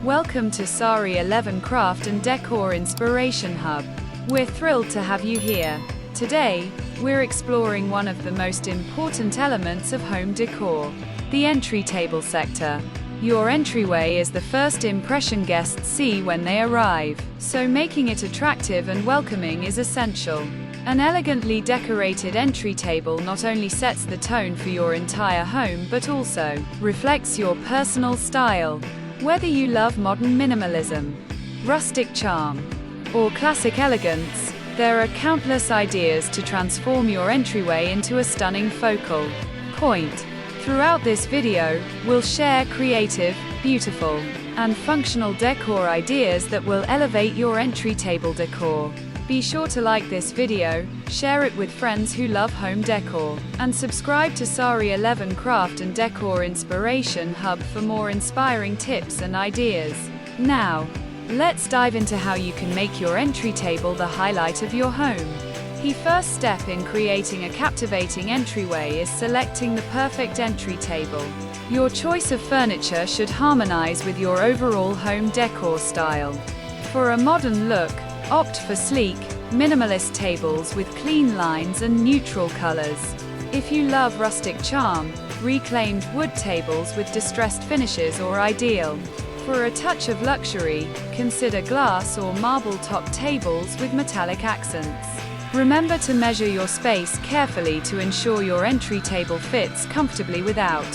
Welcome to Sari 11 Craft and Decor Inspiration Hub. We're thrilled to have you here. Today, we're exploring one of the most important elements of home decor, the entry table sector. Your entryway is the first impression guests see when they arrive, so making it attractive and welcoming is essential. An elegantly decorated entry table not only sets the tone for your entire home but also reflects your personal style. Whether you love modern minimalism, rustic charm, or classic elegance, there are countless ideas to transform your entryway into a stunning focal point. Throughout this video, we'll share creative, beautiful, and functional decor ideas that will elevate your entry table decor. Be sure to like this video, share it with friends who love home decor, and subscribe to Sari 11 Craft and Decor Inspiration Hub for more inspiring tips and ideas. Now, let's dive into how you can make your entry table the highlight of your home. The first step in creating a captivating entryway is selecting the perfect entry table. Your choice of furniture should harmonize with your overall home decor style. For a modern look, opt for sleek, minimalist tables with clean lines and neutral colors. If you love rustic charm, reclaimed wood tables with distressed finishes are ideal. For a touch of luxury, consider glass or marble-top tables with metallic accents. Remember to measure your space carefully to ensure your entry table fits comfortably without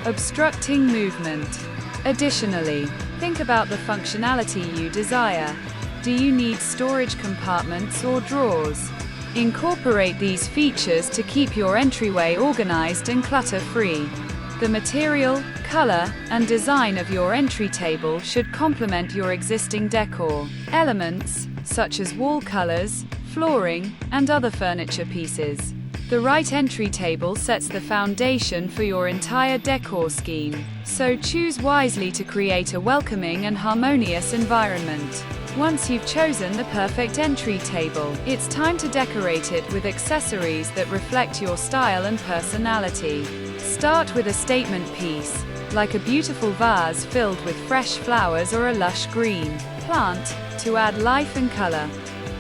obstructing movement. Additionally, think about the functionality you desire. Do you need storage compartments or drawers? Incorporate these features to keep your entryway organized and clutter-free. The material, color, and design of your entry table should complement your existing decor elements, such as wall colors, flooring, and other furniture pieces. The right entry table sets the foundation for your entire decor scheme, so choose wisely to create a welcoming and harmonious environment. Once you've chosen the perfect entry table, it's time to decorate it with accessories that reflect your style and personality. Start with a statement piece, like a beautiful vase filled with fresh flowers or a lush green plant, to add life and color.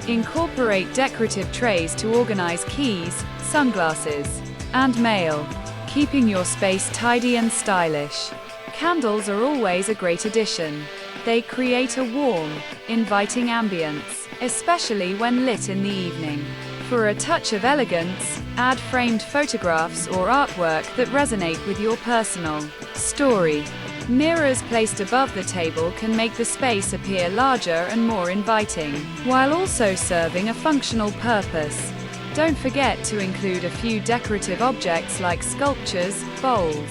Incorporate decorative trays to organize keys, sunglasses, and mail, keeping your space tidy and stylish. Candles are always a great addition. They create a warm, inviting ambience, especially when lit in the evening. For a touch of elegance, add framed photographs or artwork that resonate with your personal story. Mirrors placed above the table can make the space appear larger and more inviting, while also serving a functional purpose. Don't forget to include a few decorative objects like sculptures, bowls,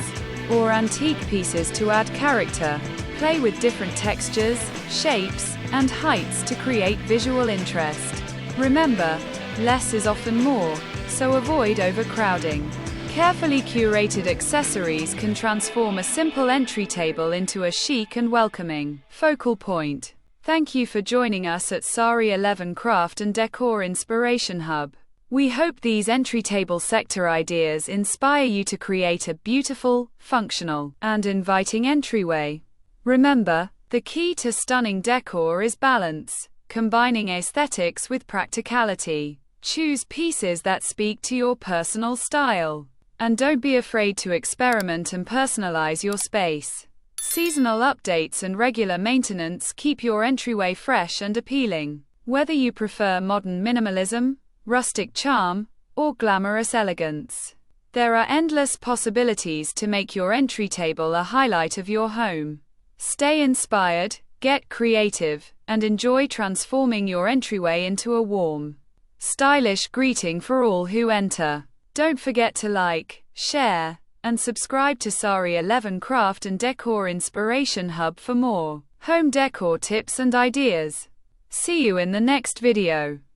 or antique pieces to add character. Play with different textures, shapes, and heights to create visual interest. Remember, less is often more, so avoid overcrowding. Carefully curated accessories can transform a simple entry table into a chic and welcoming focal point. Thank you for joining us at Sari 11 Craft and Decor Inspiration Hub. We hope these entry table sector ideas inspire you to create a beautiful, functional, and inviting entryway. Remember, the key to stunning decor is balance, combining aesthetics with practicality. Choose pieces that speak to your personal style. And don't be afraid to experiment and personalize your space. Seasonal updates and regular maintenance keep your entryway fresh and appealing. Whether you prefer modern minimalism, rustic charm, or glamorous elegance, there are endless possibilities to make your entry table a highlight of your home. Stay inspired, get creative, and enjoy transforming your entryway into a warm, stylish greeting for all who enter. Don't forget to like, share, and subscribe to Sari 11 Craft and Decor Inspiration Hub for more home decor tips and ideas. See you in the next video.